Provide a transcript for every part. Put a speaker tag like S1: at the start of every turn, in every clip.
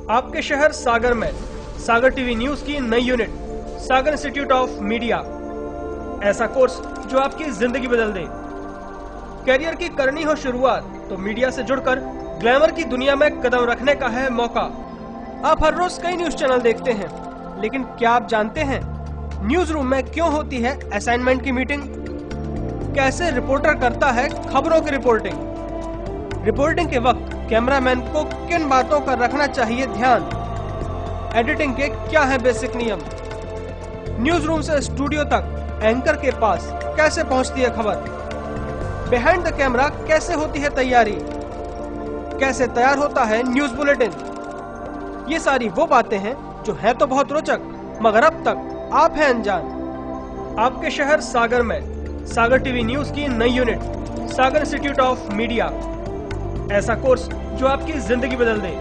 S1: आपके शहर सागर में सागर टीवी न्यूज की नई unit Sagar institute of media. ऐसा कोर्स जो आपकी जिंदगी बदल दे। करियर की करनी हो शुरुआत तो मीडिया से जुड़कर ग्लैमर की दुनिया में कदम रखने का है मौका। आप हर रोज कई न्यूज चैनल देखते हैं, लेकिन क्या आप जानते हैं न्यूज रूम में क्यों होती है असाइनमेंट की मीटिंग? कैसे रिपोर्टर करता है खबरों की रिपोर्टिंग? रिपोर्टिंग के वक्त कैमरामैन को किन बातों का रखना चाहिए ध्यान? एडिटिंग के क्या है बेसिक नियम? न्यूज रूम से स्टूडियो तक एंकर के पास कैसे पहुंचती है खबर? बिहाइंड द कैमरा कैसे होती है तैयारी? कैसे तैयार होता है न्यूज बुलेटिन? ये सारी वो बातें हैं जो है तो बहुत रोचक, मगर अब तक आप हैं अनजान। आपके शहर सागर में सागर टीवी न्यूज की नई unit Sagar institute of media. ऐसा कोर्स जो आपकी जिंदगी बदल दे।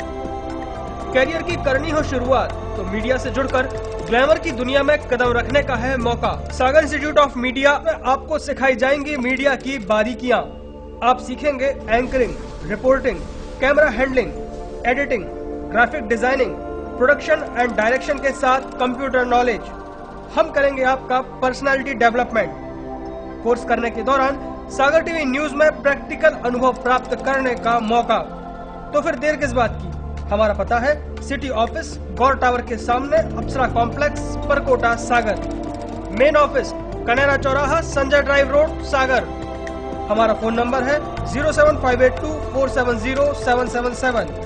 S1: करियर की करनी हो शुरुआत तो मीडिया से जुड़कर ग्लैमर की दुनिया में कदम रखने का है मौका। सागर इंस्टीट्यूट ऑफ मीडिया में आपको सिखाई जाएंगी मीडिया की बारीकियां। आप सीखेंगे anchoring, reporting, camera handling, editing, graphic designing, production and direction के साथ कंप्यूटर नॉलेज। हम करेंगे आपका पर्सनालिटी डेवलपमेंट। कोर्स करने के दौरान सागर टीवी न्यूज में प्रैक्टिकल अनुभव प्राप्त करने का मौका। तो फिर देर किस बात की? हमारा पता है सिटी ऑफिस गौर टावर के सामने, अप्सरा कॉम्प्लेक्स, परकोटा, सागर। मेन ऑफिस कनेरा चौराहा, संजय ड्राइव रोड, सागर। हमारा फोन नंबर है 07582470777।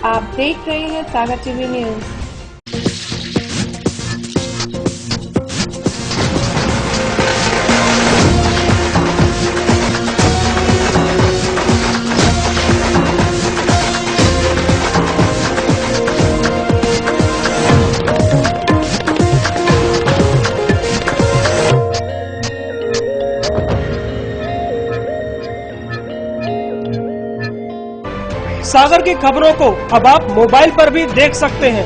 S2: आप देख रहे हैं सागर टीवी न्यूज।
S1: सागर की खबरों को अब आप मोबाइल पर भी देख सकते हैं।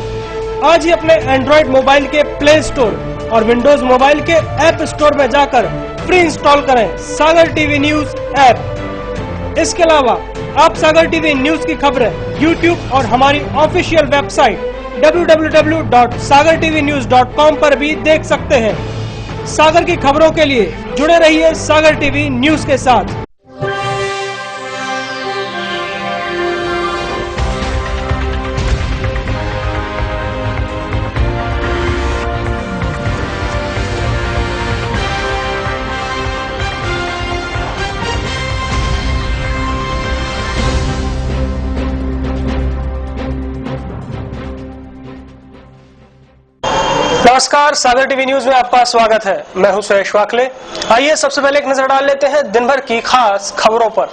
S1: आज ही अपने एंड्रॉइड मोबाइल के प्ले स्टोर और विंडोज मोबाइल के ऐप स्टोर में जाकर फ्री इंस्टॉल करें सागर टीवी न्यूज ऐप। इसके अलावा आप सागर टीवी न्यूज की खबरें YouTube और हमारी ऑफिशियल वेबसाइट www.sagartvnews.com पर भी देख सकते हैं। सागर की खबरों के लिए जुड़े रहिए सागर टीवी न्यूज के साथ। नमस्कार, सागर टीवी न्यूज में आपका स्वागत है। मैं हूं सुरेश वाकले। आइए सबसे पहले एक नजर डाल लेते हैं दिन भर की खास खबरों पर।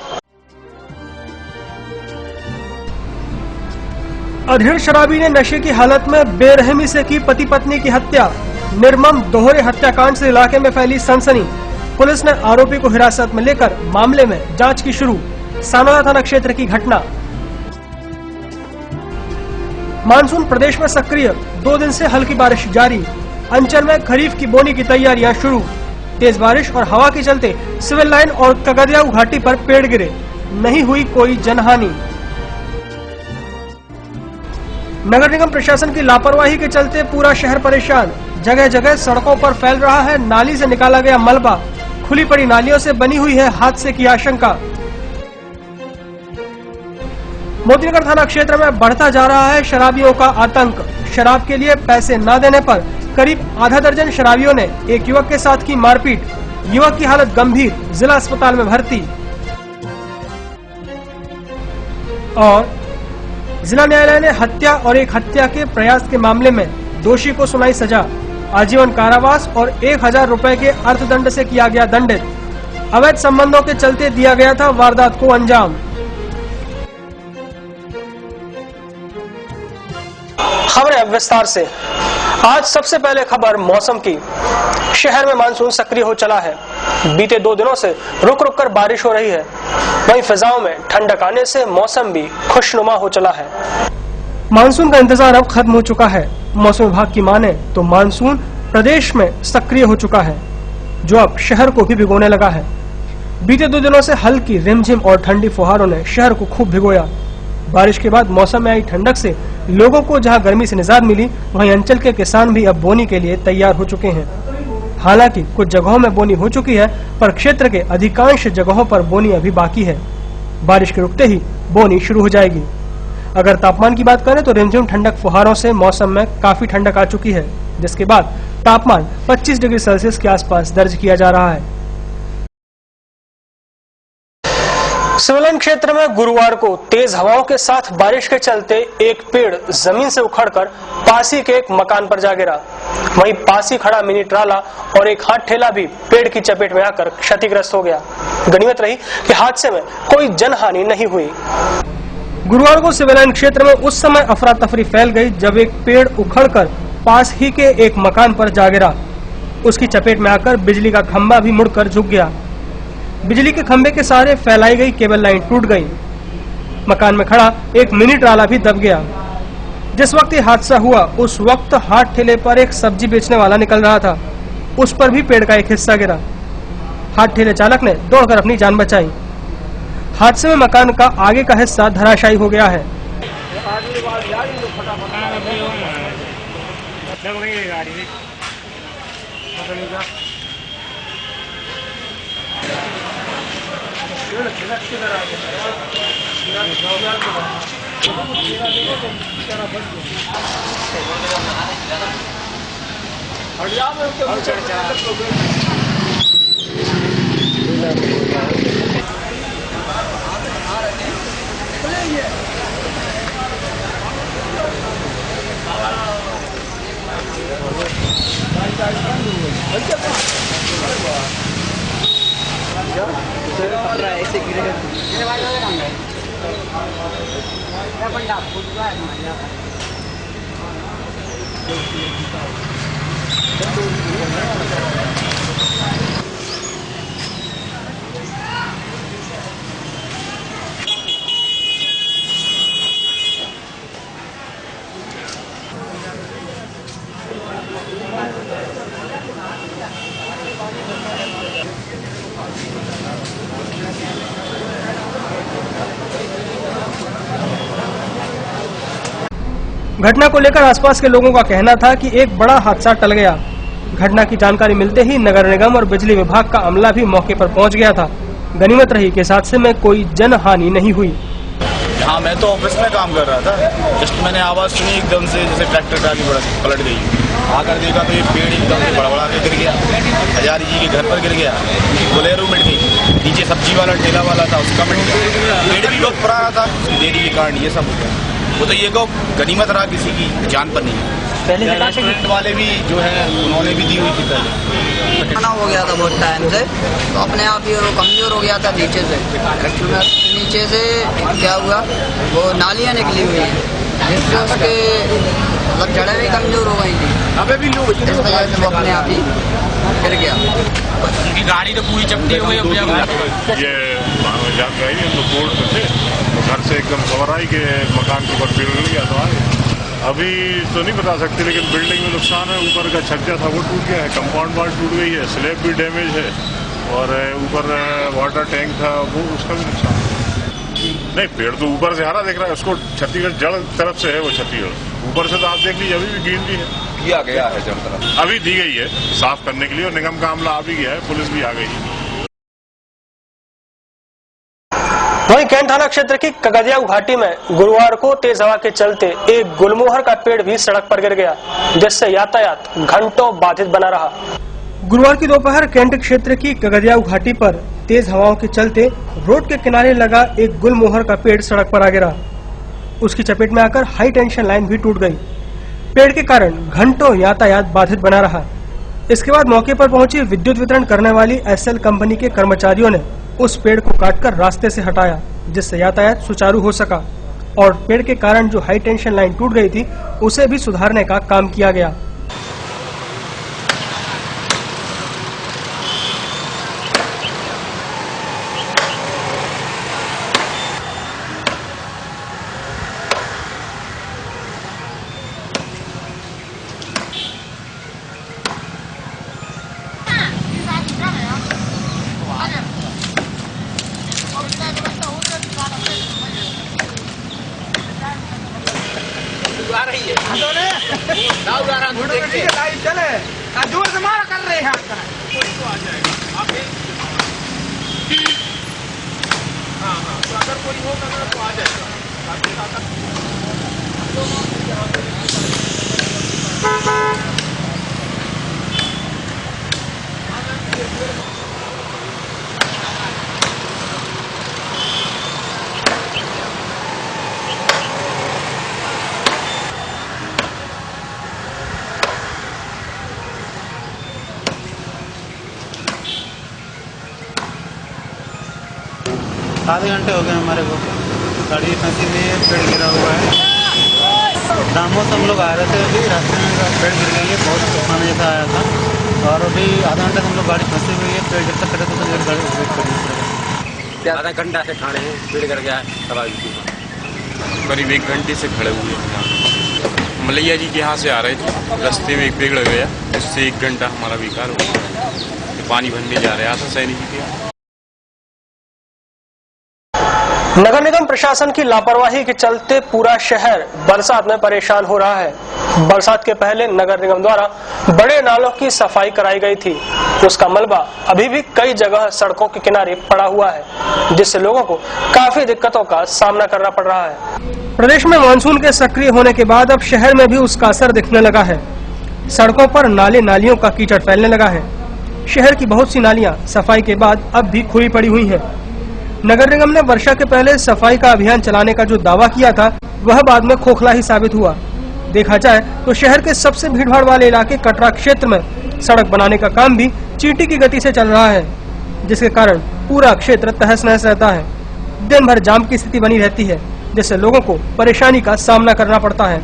S1: अधेड़ शराबी ने नशे की हालत में बेरहमी से की पति पत्नी की हत्या। निर्मम दोहरे हत्याकांड से इलाके में फैली सनसनी। पुलिस ने आरोपी को हिरासत में लेकर मामले में जांच की शुरू। सानोरा थाना क्षेत्र की घटना। मानसून प्रदेश में सक्रिय, 2 दिन से हल्की बारिश जारी। अंचल में खरीफ की बोनी की तैयारियां शुरू। तेज बारिश और हवा के चलते सिविल लाइन और कगदियाऊ घाटी पर पेड़ गिरे, नहीं हुई कोई जनहानि। नगर निगम प्रशासन की लापरवाही के चलते पूरा शहर परेशान। जगह जगह सड़कों पर फैल रहा है नाली से निकाला गया मलबा। खुली पड़ी नालियों से बनी हुई है हादसे की आशंका। मोतीनगर थाना क्षेत्र में बढ़ता जा रहा है शराबियों का आतंक। शराब के लिए पैसे न देने पर करीब आधा दर्जन शराबियों ने एक युवक के साथ की मारपीट। युवक की हालत गंभीर, जिला अस्पताल में भर्ती। और जिला न्यायालय ने हत्या और एक हत्या के प्रयास के मामले में दोषी को सुनाई सजा। आजीवन कारावास और 1000 रुपए के अर्थदंड से किया गया दंडित। अवैध संबंधों के चलते दिया गया था वारदात को अंजाम। खबरें अब विस्तार से। आज सबसे पहले खबर मौसम की। शहर में मानसून सक्रिय हो चला है। बीते 2 दिनों से रुक रुक कर बारिश हो रही है। वहीं फिजाओं में ठंडक आने से मौसम भी खुशनुमा हो चला है। मानसून का इंतजार अब खत्म हो चुका है। मौसम विभाग की माने तो मानसून प्रदेश में सक्रिय हो चुका है, जो अब शहर को भी भिगोने लगा है। बीते 2 दिनों से हल्की रिमझिम और ठंडी फुहारों ने शहर को खूब भिगोया। बारिश के बाद मौसम में आई ठंडक से लोगों को जहां गर्मी से निजात मिली, वहीं अंचल के किसान भी अब बोनी के लिए तैयार हो चुके हैं। हालांकि कुछ जगहों में बोनी हो चुकी है, पर क्षेत्र के अधिकांश जगहों पर बोनी अभी बाकी है। बारिश के रुकते ही बोनी शुरू हो जाएगी। अगर तापमान की बात करें तो रिमझिम ठंडक फुहारों से मौसम में काफी ठंडक आ चुकी है, जिसके बाद तापमान 25 डिग्री सेल्सियस के आसपास दर्ज किया जा रहा है। सिविलियन क्षेत्र में गुरुवार को तेज हवाओं के साथ बारिश के चलते एक पेड़ जमीन से उखड़कर पास ही के एक मकान पर जा गिरा। वहीं पास ही खड़ा मिनी ट्राला और एक हाथ ठेला भी पेड़ की चपेट में आकर क्षतिग्रस्त हो गया। गनीमत रही कि हादसे में कोई जनहानि नहीं हुई। गुरुवार को सिविलियन क्षेत्र में उस समय अफरा तफरी फैल गई जब एक पेड़ उखड़कर पास ही के एक मकान पर जा गिरा। उसकी चपेट में आकर बिजली का खंभा भी मुड़कर झुक गया। बिजली के खंभे के सहारे फैलाई गई केबल लाइन टूट गई। मकान में खड़ा एक मिनी ट्राला भी दब गया। जिस वक्त ये हादसा हुआ, उस वक्त हाथ ठेले पर एक सब्जी बेचने वाला निकल रहा था। उस पर भी पेड़ का एक हिस्सा गिरा। हाथ ठेले चालक ने दौड़कर अपनी जान बचाई। हादसे में मकान का आगे का हिस्सा धराशायी हो गया है। घटना को लेकर आसपास के लोगों का कहना था कि एक बड़ा हादसा टल गया। घटना की जानकारी मिलते ही नगर निगम और बिजली विभाग का अमला भी मौके पर पहुंच गया था। गनीमत रही कि इस हादसे में कोई जनहानि नहीं हुई।
S3: हाँ, मैं तो ऑफिस में काम कर रहा था। जस्ट मैंने आवाज सुनी एकदम से, जैसे ट्रैक्टर ट्राली पलट गई। आकर देखा तो ये पेड़ एकदम से बड़बड़ा के गिर गया। हजारी जी के घर पर गिर गया। बोलेरो मिट गई। नीचे सब्जी वाला ठेला वाला था, उसका मिट गया। पेड़ भी लोग पुराना था, देरी के कारण ये सब हो गया। वो तो ये को गनीमत रहा, किसी की जान पर नहीं। पहले रेस्टोरेंट वाले भी जो है उन्होंने भी दी हुई थी पहले।
S4: खाना हो गया था बहुत टाइम से, तो अपने आप ही वो कमजोर हो गया था नीचे से। नीचे से क्या हुआ, वो नालियाँ निकली हुई हैं, जिससे उसके मतलब जड़ें भी कमजोर हो गई थी। अबे भी लोग इस वजह से वो अपने आप ही गिर गया।
S3: उनकी गाड़ी तो पूरी चपटी हो गई।
S5: ये जानकारी हम लोग कोर्ट में थे, घर से एकदम खबर आई कि मकान के ऊपर पेड़ गिर गया। तो आए, अभी तो नहीं बता सकते, लेकिन बिल्डिंग में नुकसान है। ऊपर का छज्जा था वो टूट गया है, कंपाउंड वाल टूट गई है, स्लैब भी डैमेज है, और ऊपर वाटर टैंक था वो, उसका भी नुकसान है। नहीं, पेड़ तो ऊपर से हरा दिख रहा है, उसको छत्तीसगढ़ जड़ तरफ से है वो छत्तीसगढ़। ऊपर से तो आप देख लीजिए, अभी भी ग्रीन भी है,
S3: किया गया है जड़ तरफ,
S5: अभी दी गई है साफ करने के लिए, और निगम का अमला आ भी गया है, पुलिस भी आ गई है।
S1: वहीं कैंट थाना क्षेत्र की कगदिया घाटी में गुरुवार को तेज हवा के चलते एक गुलमोहर का पेड़ भी सड़क पर गिर गया, जिससे यातायात घंटों बाधित बना रहा। गुरुवार की दोपहर कैंट क्षेत्र की कगदिया घाटी पर तेज हवाओं के चलते रोड के किनारे लगा एक गुलमोहर का पेड़ सड़क पर आ गिरा। उसकी चपेट में आकर हाई टेंशन लाइन भी टूट गई। पेड़ के कारण घंटों यातायात बाधित बना रहा। इसके बाद मौके पर पहुंची विद्युत वितरण करने वाली एसएल कंपनी के कर्मचारियों ने उस पेड़ को काटकर रास्ते से हटाया, जिससे यातायात सुचारू हो सका और पेड़ के कारण जो हाई टेंशन लाइन टूट गई थी उसे भी सुधारने का काम किया गया।
S6: जोर से मारा कर रहे हैं अगर कोई होगा तो आ जाएगा।
S7: आधे घंटे हो गए हमारे को, गाड़ी फंसी हुई है, पेड़ गिरा हुआ है। दामों से हम लोग आ रहे थे, अभी रास्ते में पेड़ गिर गई है, बहुत तूफान जैसा आया था और अभी आधा घंटे से हम लोग गाड़ी फंसी हुई है। पेड़ जब तक कटे तो गाड़ी वेट करनी पड़ेगा।
S8: आधा घंटा से खड़े हैं, पेड़ गिर गया है।
S9: करीब 1 घंटे से खड़े हुए हैं। मलैया जी के यहाँ से आ रहे थे, रास्ते में एक पेड़ लग गया, उससे 1 घंटा हमारा बेकार हो गया। पानी भरने जा रहे हैं आशा सैनिक के।
S1: नगर निगम प्रशासन की लापरवाही के चलते पूरा शहर बरसात में परेशान हो रहा है। बरसात के पहले नगर निगम द्वारा बड़े नालों की सफाई कराई गई थी, उसका मलबा अभी भी कई जगह सड़कों के किनारे पड़ा हुआ है, जिससे लोगों को काफी दिक्कतों का सामना करना पड़ रहा है। प्रदेश में मानसून के सक्रिय होने के बाद अब शहर में भी उसका असर दिखने लगा है। सड़कों पर नाले नालियों का कीचड़ फैलने लगा है। शहर की बहुत सी नालियां सफाई के बाद अब भी खुली पड़ी हुई हैं। नगर निगम ने वर्षा के पहले सफाई का अभियान चलाने का जो दावा किया था वह बाद में खोखला ही साबित हुआ। देखा जाए तो शहर के सबसे भीड़भाड़ वाले इलाके कटरा क्षेत्र में सड़क बनाने का काम भी चींटी की गति से चल रहा है, जिसके कारण पूरा क्षेत्र तहस नहस रहता है। दिन भर जाम की स्थिति बनी रहती है, जिससे लोगों को परेशानी का सामना करना पड़ता है।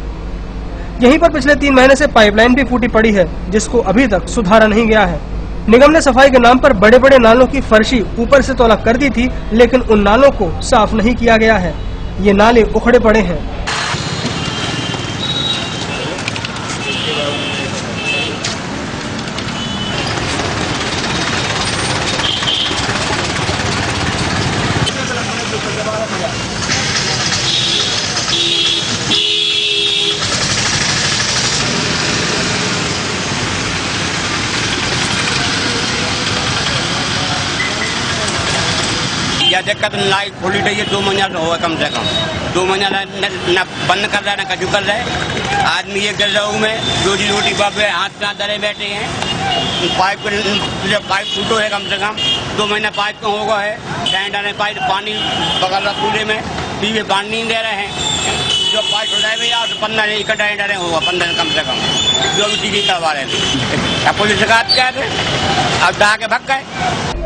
S1: यहीं पर पिछले 3 महीने से पाइपलाइन भी फूटी पड़ी है, जिसको अभी तक सुधारा नहीं गया है। निगम ने सफाई के नाम पर बड़े बड़े नालों की फर्शी ऊपर से तो अलग कर दी थी, लेकिन उन नालों को साफ नहीं किया गया है। ये नाले उखड़े पड़े हैं।
S8: या दिक्कत लाइट खुली रही है 2 महीना तो हुआ कम से कम। 2 महीना न बंद कर रहा है, न कजू कर रहा है। आदमी एक गिरजाऊ में रोजी रोटी बाबे हाथ में धरे बैठे हैं। पाइप फूटो है कम से कम 2 महीना पाइप का होगा है। डाले पाइप पानी बगल रहा कूड़े में, पीवे पानी नहीं दे रहे हैं। जो पाइप उठाए भैया 15 इकट्ठा डाले होगा, 15 कम से कम जो भी टीवी करवा रहे थे। पुलिस शिकायत क्या थे, अब दहा के भग गए।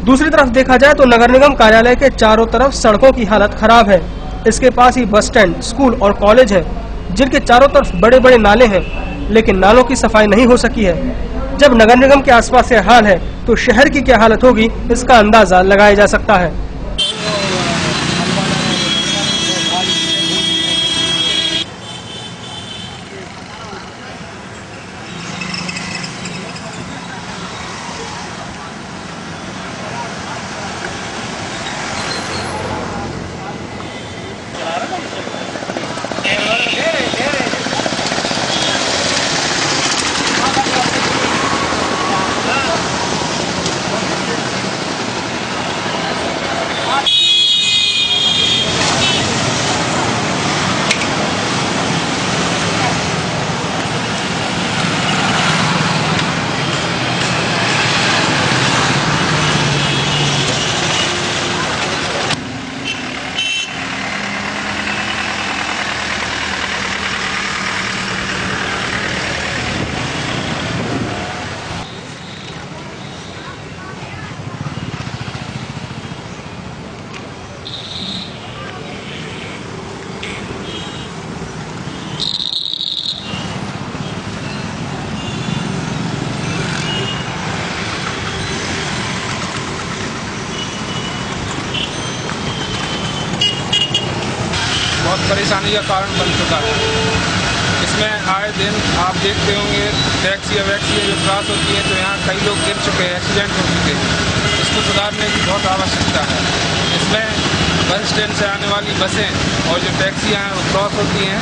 S1: दूसरी तरफ देखा जाए तो नगर निगम कार्यालय के चारों तरफ सड़कों की हालत खराब है। इसके पास ही बस स्टैंड, स्कूल और कॉलेज है, जिनके चारों तरफ बड़े बड़े नाले हैं, लेकिन नालों की सफाई नहीं हो सकी है। जब नगर निगम के आसपास से हाल है तो शहर की क्या हालत होगी, इसका अंदाजा लगाया जा सकता है।
S6: परेशानी का कारण बन चुका है। इसमें आए दिन आप देखते होंगे टैक्सी वैक्सी जो क्रॉस होती है तो यहाँ कई लोग गिर चुके हैं, एक्सीडेंट हो चुके हैं। इसको सुधारने की बहुत आवश्यकता है। इसमें बस स्टैंड से आने वाली बसें और जो टैक्सियाँ हैं वो क्रॉस होती हैं,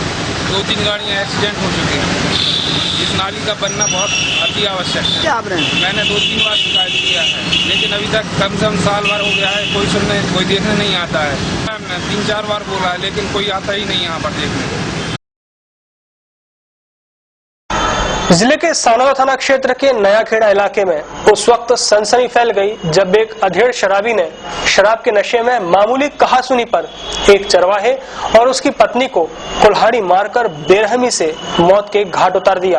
S6: 2-3 गाड़ियाँ एक्सीडेंट हो चुकी हैं। इस नाली का बनना बहुत अति आवश्यक है। मैंने 2-3 बार शिकायत किया है, लेकिन अभी तक कम से कम साल भर हो गया है, कोई सुनने कोई देखने नहीं आता है। मैंने 3-4 बार बोला है, लेकिन कोई आता ही नहीं यहाँ पर देखने।
S1: जिले के सानोदा थाना क्षेत्र के नया खेड़ा इलाके में उस वक्त सनसनी फैल गई जब एक अधेड़ शराबी ने शराब के नशे में मामूली कहासुनी पर एक चरवाहे और उसकी पत्नी को कुल्हाड़ी मारकर बेरहमी से मौत के घाट उतार दिया।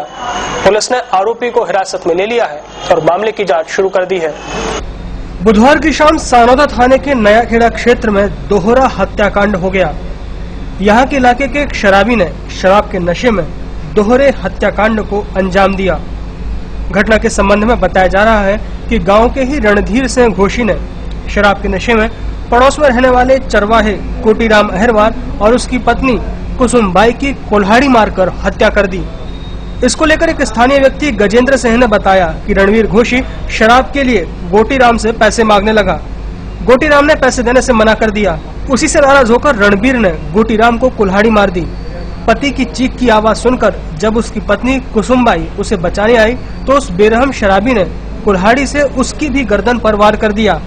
S1: पुलिस ने आरोपी को हिरासत में ले लिया है और मामले की जांच शुरू कर दी है। बुधवार की शाम सानोदा थाने के नया खेड़ा क्षेत्र में दोहरा हत्याकांड हो गया। यहाँ के इलाके के एक शराबी ने शराब के नशे में दोहरे हत्याकांड को अंजाम दिया। घटना के संबंध में बताया जा रहा है कि गांव के ही रणधीर सिंह घोषी ने शराब के नशे में पड़ोस में रहने वाले चरवाहे कोटीराम अहिरवार और उसकी पत्नी कुसुमबाई की कुल्हाड़ी मारकर हत्या कर दी। इसको लेकर एक स्थानीय व्यक्ति गजेंद्र सिंह ने बताया कि रणवीर घोषी शराब के लिए गोटीराम से पैसे मांगने लगा। गोटीराम ने पैसे देने से मना कर दिया। उसी से नाराज होकर रणबीर ने गोटीराम को कुल्हाड़ी मार दी। पति की चीख की आवाज सुनकर जब उसकी पत्नी कुसुमबाई उसे बचाने आई तो उस बेरहम शराबी ने कुल्हाड़ी से उसकी भी गर्दन पर वार कर दिया।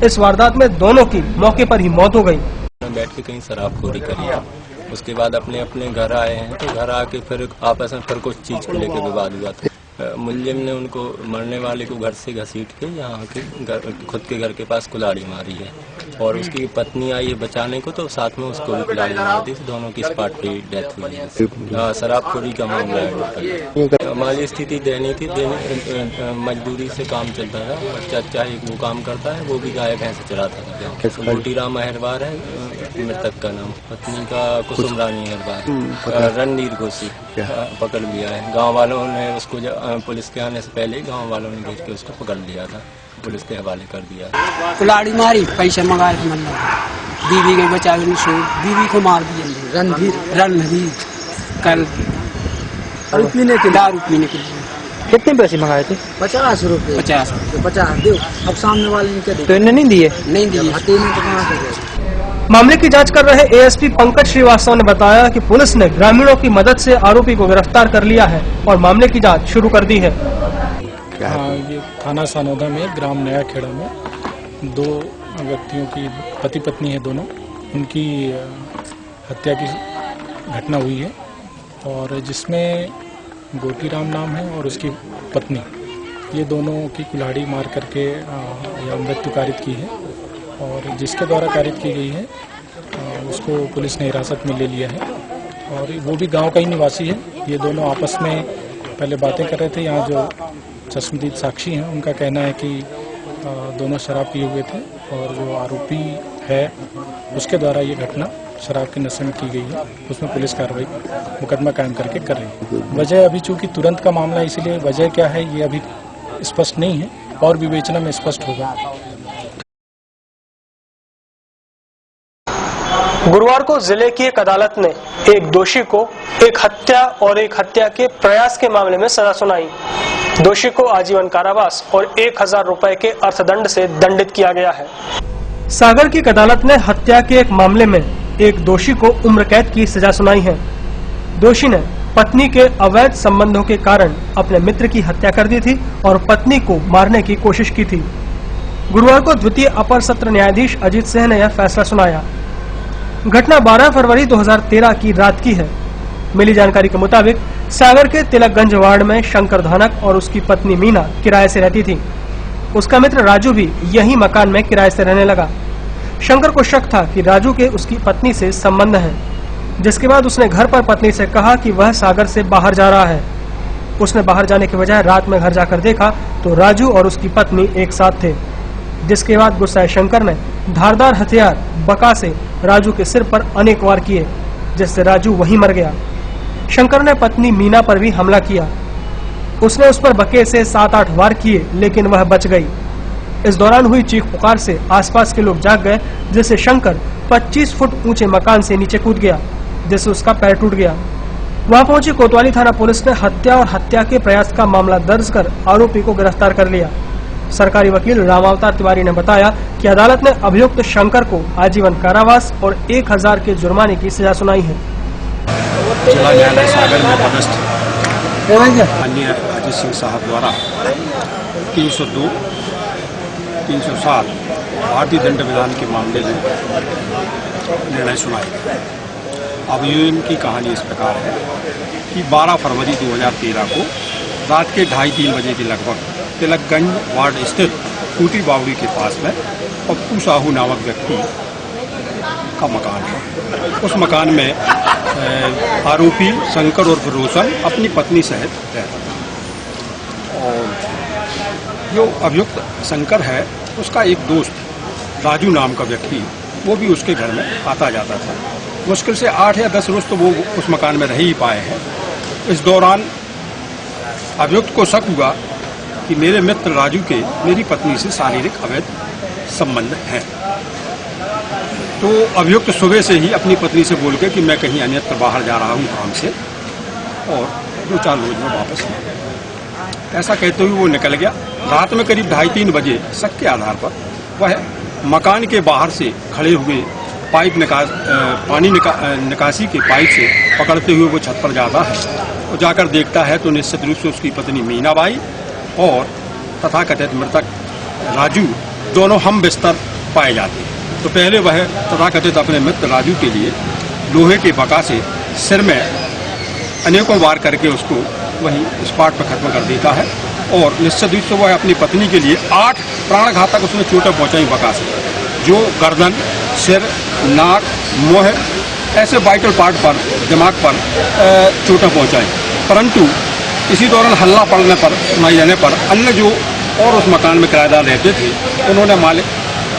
S1: इस वारदात में दोनों की मौके पर ही मौत हो गई।
S10: बैठ के कहीं शराबखोरी करी, उसके बाद अपने अपने घर आए हैं तो घर आके फिर आपस में फिर कुछ चीज को लेकर विवाद हुआ था। मुलजिम ने उनको मरने वाले को घर से घसीट के यहाँ के खुद के घर के पास कुल्हाड़ी मारी है और उसकी पत्नी आई है बचाने को तो साथ में उसको भी कुल्हाड़ी मार दी। दोनों की स्पॉट पे डेथ हुई है। शराबखोरी का मामला है। हमारी स्थिति दयनीय थी, मजदूरी से काम चलता था। चाचा एक वो काम करता है, वो भी गाय भैंस चराता था। गोटीराम अहिरवार है मृतक का नाम, पत्नी का कुसुम रानी अहिरवार। रणधीर घोषी पकड़ लिया है। गाँव वालों ने उसको पुलिस के आने से पहले गांव वालों ने घेर के उसको पकड़ लिया था, पुलिस के हवाले कर दिया।
S4: कुल्हाड़ी मारी, पैसे मंगाए थे, मतलब बीवी के बचा बीवी को मार दिया। रणधीर कल दारू पीने के लिए।
S11: कितने पैसे मंगाए थे?
S4: 50 रुपए। 50 दो। अब सामने वाले ने क्या दिया?
S11: तो इन्हें नहीं दिए?
S4: नहीं दिए।
S1: मामले की जांच कर रहे एएसपी पंकज श्रीवास्तव ने बताया कि पुलिस ने ग्रामीणों की मदद से आरोपी को गिरफ्तार कर लिया है और मामले की जांच शुरू कर दी है।
S12: ये थाना सानोदा में ग्राम नया खेड़ा में 2 व्यक्तियों की पति पत्नी है, दोनों उनकी हत्या की घटना हुई है और जिसमें गोटीराम नाम है और उसकी पत्नी, ये दोनों की कुल्हाड़ी मार करके यह मृत्यु कारित की है और जिसके द्वारा कारित की गई है उसको पुलिस ने हिरासत में ले लिया है और वो भी गांव का ही निवासी है। ये दोनों आपस में पहले बातें कर रहे थे। यहाँ जो चश्मदीद साक्षी हैं उनका कहना है कि दोनों शराब पिए हुए थे और जो आरोपी है उसके द्वारा ये घटना शराब के नशे में की गई है। उसमें पुलिस कार्रवाई मुकदमा कायम करके कर रही है। वजह अभी चूंकि तुरंत का मामला है इसलिए वजह क्या है ये अभी स्पष्ट नहीं है और विवेचना में स्पष्ट होगा।
S1: गुरुवार को जिले की एक अदालत ने एक दोषी को एक हत्या और एक हत्या के प्रयास के मामले में सजा सुनाई। दोषी को आजीवन कारावास और 1000 रुपए के अर्थदंड से दंडित किया गया है। सागर की एक अदालत ने हत्या के एक मामले में एक दोषी को उम्र कैद की सजा सुनाई है। दोषी ने पत्नी के अवैध संबंधों के कारण अपने मित्र की हत्या कर दी थी और पत्नी को मारने की कोशिश की थी। गुरुवार को द्वितीय अपर सत्र न्यायाधीश अजीत सिंह ने यह फैसला सुनाया। घटना 12 फरवरी 2013 की रात की है। मिली जानकारी के मुताबिक सागर के तिलकगंज वार्ड में शंकर धानक और उसकी पत्नी मीना किराए से रहती थी। उसका मित्र राजू भी यही मकान में किराए से रहने लगा। शंकर को शक था कि राजू के उसकी पत्नी से संबंध है, जिसके बाद उसने घर पर पत्नी से कहा कि वह सागर से बाहर जा रहा है। उसने बाहर जाने के बजाय रात में घर जाकर देखा तो राजू और उसकी पत्नी एक साथ थे, जिसके बाद गुस्साए शंकर ने धारदार हथियार बका से राजू के सिर पर अनेक वार किए, जिससे राजू वहीं मर गया। शंकर ने पत्नी मीना पर भी हमला किया। उसने उस पर बके से 7-8 वार किए, लेकिन वह बच गई। इस दौरान हुई चीख पुकार से आसपास के लोग जाग गए, जिससे शंकर 25 फुट ऊंचे मकान से नीचे कूद गया। जिससे उसका पैर टूट गया। वहां पहुंची कोतवाली थाना पुलिस ने हत्या और हत्या के प्रयास का मामला दर्ज कर आरोपी को गिरफ्तार कर लिया। सरकारी वकील रामावतार तिवारी ने बताया कि अदालत ने अभियुक्त शंकर को आजीवन कारावास और 1000 के जुर्माने की सजा सुनाई है।
S11: जिला न्यायालय सागर में पदस्थ माननीय अजीत सिंह साहब द्वारा 302, 307 भारतीय दंड विधान के मामले में निर्णय सुनाया। अब इनकी कहानी इस प्रकार है कि 12 फरवरी 2013 को रात के 2:30-3 बजे के लगभग तिलकगंज वार्ड स्थित टूटी बावड़ी के पास में पप्पू साहू नामक व्यक्ति का मकान है। उस मकान में आरोपी शंकर और रोशन अपनी पत्नी सहित रहता था। और जो अभियुक्त शंकर है उसका एक दोस्त राजू नाम का व्यक्ति वो भी उसके घर में आता जाता था। मुश्किल से 8 या 10 रोज तो वो उस मकान में रह ही पाए हैं। इस दौरान अभियुक्त को शक हुआ कि मेरे मित्र राजू के मेरी पत्नी से शारीरिक अवैध संबंध हैं। तो अभियुक्त सुबह से ही अपनी पत्नी से बोल के कि मैं कहीं अन्यत्र बाहर जा रहा हूं काम से और 2-4 रोज में वापस आऊंगा, ऐसा कहते हुए वो निकल गया। रात में करीब 2:30-3 बजे शक के आधार पर वह मकान के बाहर से खड़े हुए पानी निकासी के पाइप से पकड़ते हुए वो छत पर जाता है और जाकर देखता है तो निश्चित रूप से उसकी पत्नी मीनाबाई और तथाकथित मृतक राजू दोनों हम बिस्तर पाए जाते हैं। तो पहले वह तथाकथित अपने मित्र राजू के लिए लोहे के बका से सिर में अनेकों बार करके उसको वहीं स्पॉट पर खत्म कर देता है और निश्चित रूप से वह अपनी पत्नी के लिए 8 प्राणघातक उसने चोटें पहुंचाई बका से, जो गर्दन, सिर, नाक, मुंह ऐसे वाइटल पार्ट पर, दिमाग पर चोटें पहुंचाई। परंतु इसी दौरान हल्ला पड़ने पर, सुनाई जाने पर अन्य जो और उस मकान में किराएदार रहते थे उन्होंने मालिक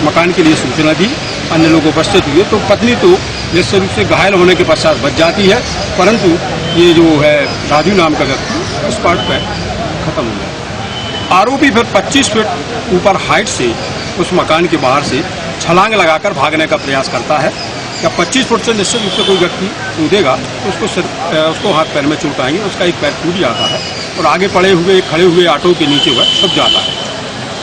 S11: मकान के लिए सूचना दी। अन्य लोग उपस्थित हुए तो पत्नी तो निश्चित रूप से घायल होने के पश्चात बच जाती है, परंतु ये जो है राजू नाम का व्यक्ति उस पार्ट पर खत्म हो गया। आरोपी फिर 25 फीट ऊपर हाइट से उस मकान के बाहर से छलांग लगाकर भागने का प्रयास करता है। जब 25 फुट से निश्चित रूप से कोई व्यक्ति कूदेगा तो उसको हाथ पैर में चोट आएंगे, उसका एक पैर टूट जाता है और आगे खड़े हुए ऑटो के नीचे वह छुप जाता है।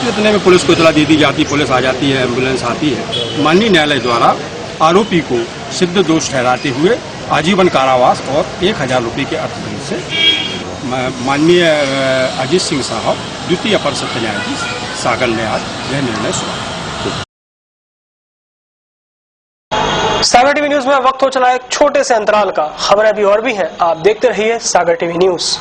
S11: इतने में पुलिस को इतला दे दी जाती, पुलिस आ जाती है, एम्बुलेंस आती है। माननीय न्यायालय द्वारा आरोपी को सिद्ध दोष ठहराते हुए आजीवन कारावास और 1000 रुपये के अर्थदंड से माननीय अजीत सिंह साहब द्वितीय अपर सत्र न्यायाधीश सागर ने आज यह निर्णय सुनाया।
S1: सागर टीवी न्यूज में वक्त हो चला एक छोटे से अंतराल का। खबरें अभी और भी हैं, आप देखते रहिए सागर टीवी न्यूज।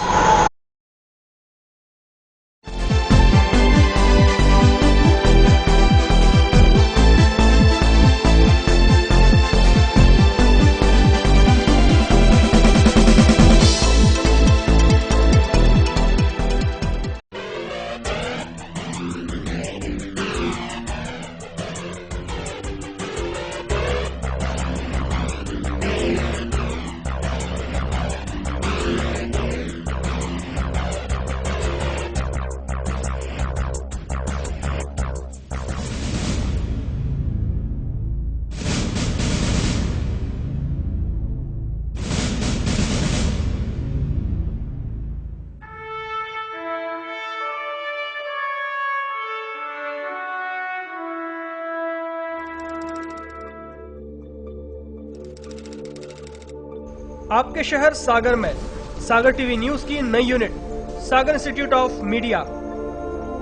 S1: आपके शहर सागर में सागर टीवी न्यूज की नई unit Sagar institute of media,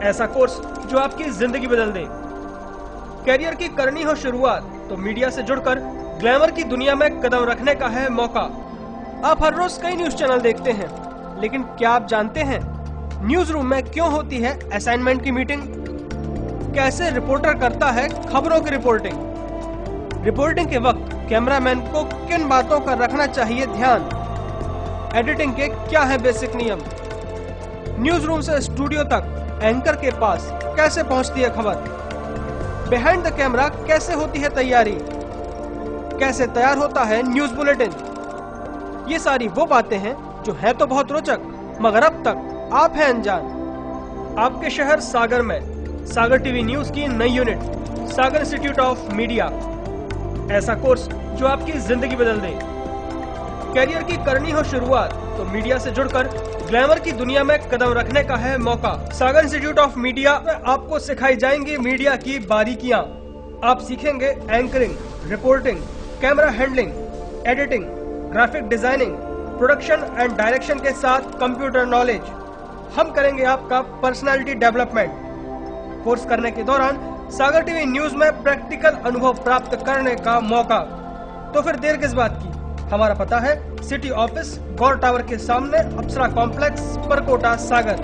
S1: ऐसा कोर्स जो आपकी जिंदगी बदल दे। कैरियर की करनी हो शुरुआत तो मीडिया से जुड़कर ग्लैमर की दुनिया में कदम रखने का है मौका। आप हर रोज कई न्यूज चैनल देखते हैं, लेकिन क्या आप जानते हैं न्यूज रूम में क्यों होती है असाइनमेंट की मीटिंग? कैसे रिपोर्टर करता है खबरों की रिपोर्टिंग? रिपोर्टिंग के वक्त कैमरामैन को किन बातों का रखना चाहिए ध्यान? एडिटिंग के क्या है बेसिक नियम? न्यूज रूम से स्टूडियो तक एंकर के पास कैसे पहुंचती है खबर? बिहाइंड द कैमरा कैसे होती है तैयारी? कैसे तैयार होता है न्यूज बुलेटिन? ये सारी वो बातें हैं जो है तो बहुत रोचक, मगर अब तक आप हैं अनजान। आपके शहर सागर में सागर टीवी न्यूज की नई unit Sagar institute of media, ऐसा कोर्स जो आपकी जिंदगी बदल दे। कैरियर की करनी हो शुरुआत तो मीडिया से जुड़कर ग्लैमर की दुनिया में कदम रखने का है मौका। सागर इंस्टीट्यूट ऑफ मीडिया में आपको सिखाई जाएंगी मीडिया की बारीकियां। आप सीखेंगे anchoring, reporting, camera handling, editing, graphic designing, production and direction के साथ कंप्यूटर नॉलेज। हम करेंगे आपका पर्सनालिटी डेवलपमेंट। कोर्स करने के दौरान सागर टीवी न्यूज में प्रैक्टिकल अनुभव प्राप्त करने का मौका। तो फिर देर किस बात की? हमारा पता है सिटी ऑफिस गौर टावर के सामने, अप्सरा कॉम्प्लेक्स, परकोटा, सागर।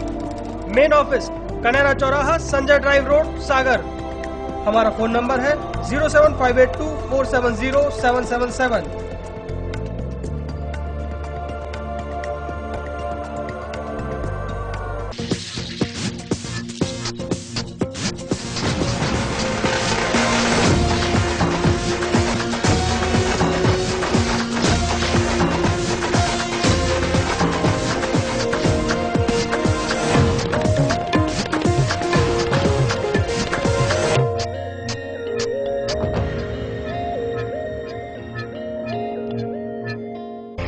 S1: मेन ऑफिस कनेरा चौराहा, संजय ड्राइव रोड, सागर। हमारा फोन नंबर है 07582470777।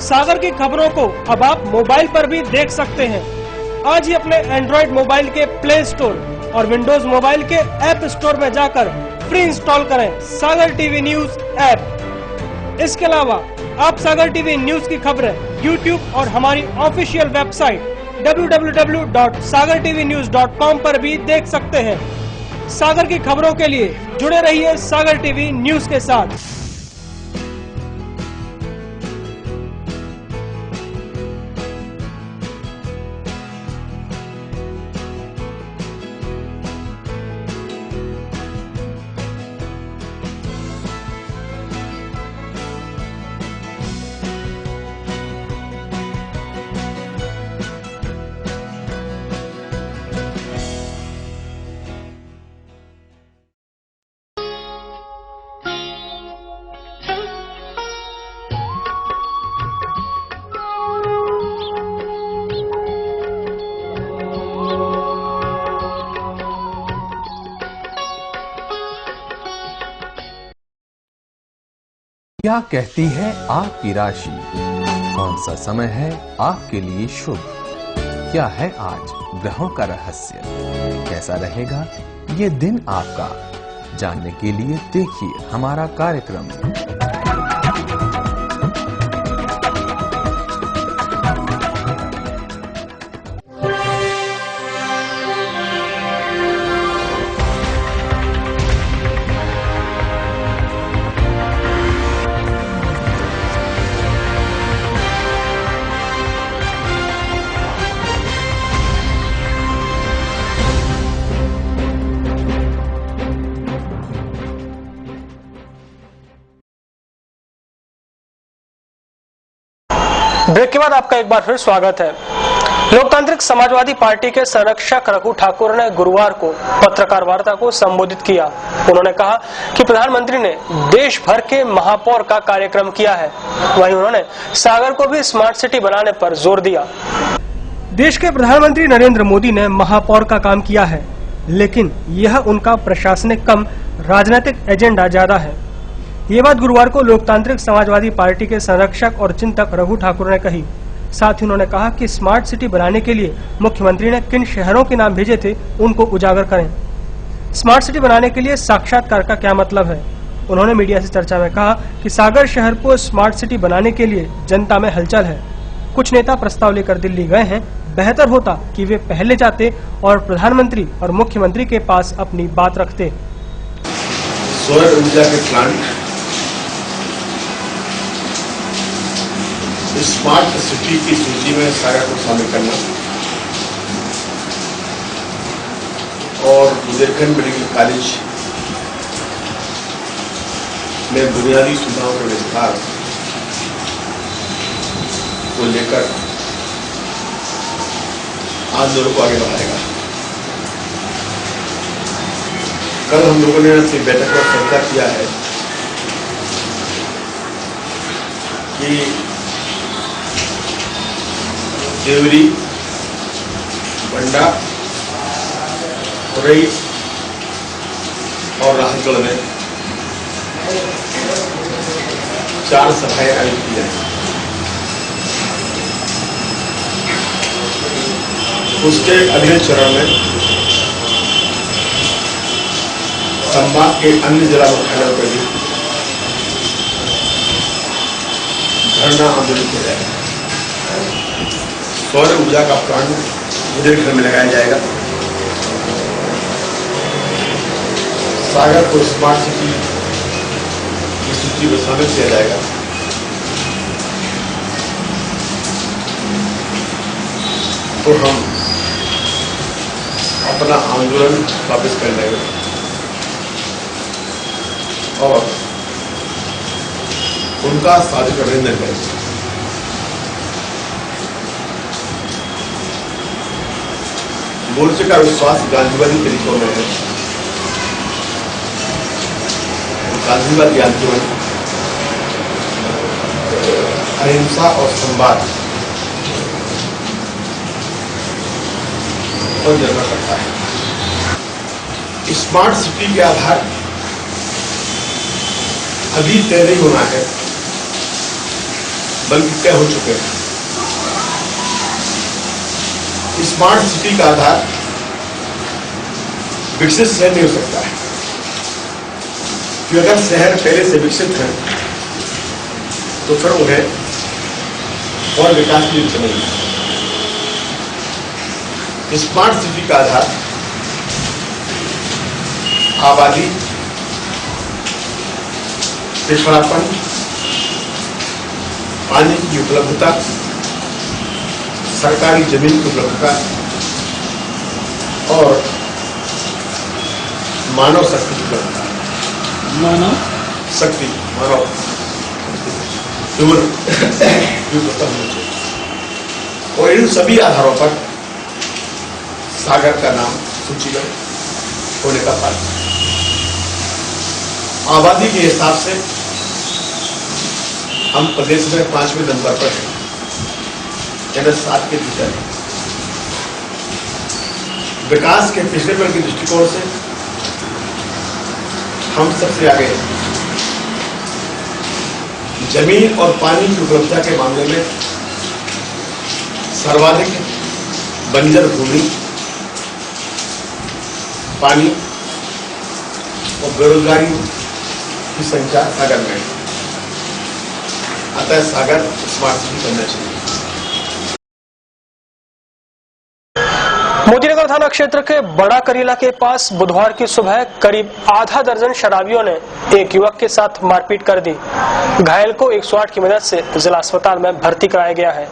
S1: सागर की खबरों को अब आप मोबाइल पर भी देख सकते हैं। आज ही अपने एंड्रॉइड मोबाइल के प्ले स्टोर और विंडोज मोबाइल के ऐप स्टोर में जाकर फ्री इंस्टॉल करें सागर टीवी न्यूज ऐप। इसके अलावा आप सागर टीवी न्यूज की खबरें YouTube और हमारी ऑफिशियल वेबसाइट www.sagartvnews.com पर भी देख सकते हैं। सागर की खबरों के लिए जुड़े रहिए सागर टीवी न्यूज के साथ।
S13: क्या कहती है आपकी राशि? कौन सा समय है आपके लिए शुभ? क्या है आज ग्रहों का रहस्य? कैसा रहेगा ये दिन आपका? जानने के लिए देखिए हमारा कार्यक्रम।
S1: ब्रेक के बाद आपका एक बार फिर स्वागत है। लोकतांत्रिक समाजवादी पार्टी के संरक्षक रघु ठाकुर ने गुरुवार को पत्रकार वार्ता को संबोधित किया। उन्होंने कहा कि प्रधानमंत्री ने देश भर के महापौर का कार्यक्रम किया है, वहीं उन्होंने सागर को भी स्मार्ट सिटी बनाने पर जोर दिया। देश के प्रधानमंत्री नरेंद्र मोदी ने महापौर का काम किया है, लेकिन यह उनका प्रशासनिक कम राजनीतिक एजेंडा ज्यादा है। ये बात गुरुवार को लोकतांत्रिक समाजवादी पार्टी के संरक्षक और चिंतक रघु ठाकुर ने कही। साथ ही उन्होंने कहा कि स्मार्ट सिटी बनाने के लिए मुख्यमंत्री ने किन शहरों के नाम भेजे थे उनको उजागर करें। स्मार्ट सिटी बनाने के लिए साक्षात्कार का क्या मतलब है? उन्होंने मीडिया से चर्चा में कहा कि सागर शहर को स्मार्ट सिटी बनाने के लिए जनता में हलचल है। कुछ नेता प्रस्ताव लेकर दिल्ली गए हैं। बेहतर होता कि वे पहले जाते और प्रधानमंत्री और मुख्यमंत्री के पास अपनी बात रखते।
S14: सौर ऊर्जा के प्लांट स्मार्ट सिटी की सूची में सागर को शामिल करना और बुंदेलखंड मेडिकल कॉलेज में बुनियादी सुविधाओं के विस्तार को लेकर आंदोलन को आगे बढ़ाएगा। कल हम लोगों ने अपनी बैठक में चर्चा किया है कि देवरी, बंडा, उरई और राहतगढ़ में 4 सफाई आयोजित की जाएगी। उसके अगले चरण में संभाग के अन्य जिला मुख्यालयों पर भी धरना आंदोलन किया जाएगा। सौर ऊर्जा का प्लांट मुझे घर में लगाया जाएगा। सागर को स्मार्ट सिटी की सूची में शामिल किया जाएगा। तो हम अपना आंदोलन वापस कर लेंगे और उनका साथ करने देंगे। मोर्चे का विश्वास गांधीवादी तरीकों में है। गांधीवादी आंदोलन अहिंसा और संवाद पर निर्भर करता है। स्मार्ट सिटी के आधार अभी तय नहीं होना है, बल्कि तय हो चुके हैं। स्मार्ट सिटी का आधार विकसित शहर नहीं हो सकता है, क्योंकि अगर शहर पहले से विकसित है तो फिर उन्हें और विकास की जरूरत नहीं है। स्मार्ट सिटी का आधार आबादी, पिछड़ापन, पानी की उपलब्धता, सरकारी जमीन की उपलब्धता और मानव शक्ति की उपलब्धता। मानव शक्ति, मानव और इन सभी आधारों पर सागर का नाम सूची में होने का कारण। आबादी के हिसाब से हम प्रदेश में 5वें नंबर पर हैं, यानी 7 के भीतर। विकास के पिछड़ेपन के दृष्टिकोण से हम सबसे आगे हैं। जमीन और पानी की उपलब्धता के मामले में सर्वाधिक बंजर भूमि, पानी और बेरोजगारी की संख्या सागर में है। अतः सागर स्मार्ट सिटी बनना चाहिए।
S1: मोतीनगर थाना क्षेत्र के बड़ा करीला के पास बुधवार की सुबह करीब आधा दर्जन शराबियों ने एक युवक के साथ मारपीट कर दी। घायल को 108 की मदद से जिला अस्पताल में भर्ती कराया गया है।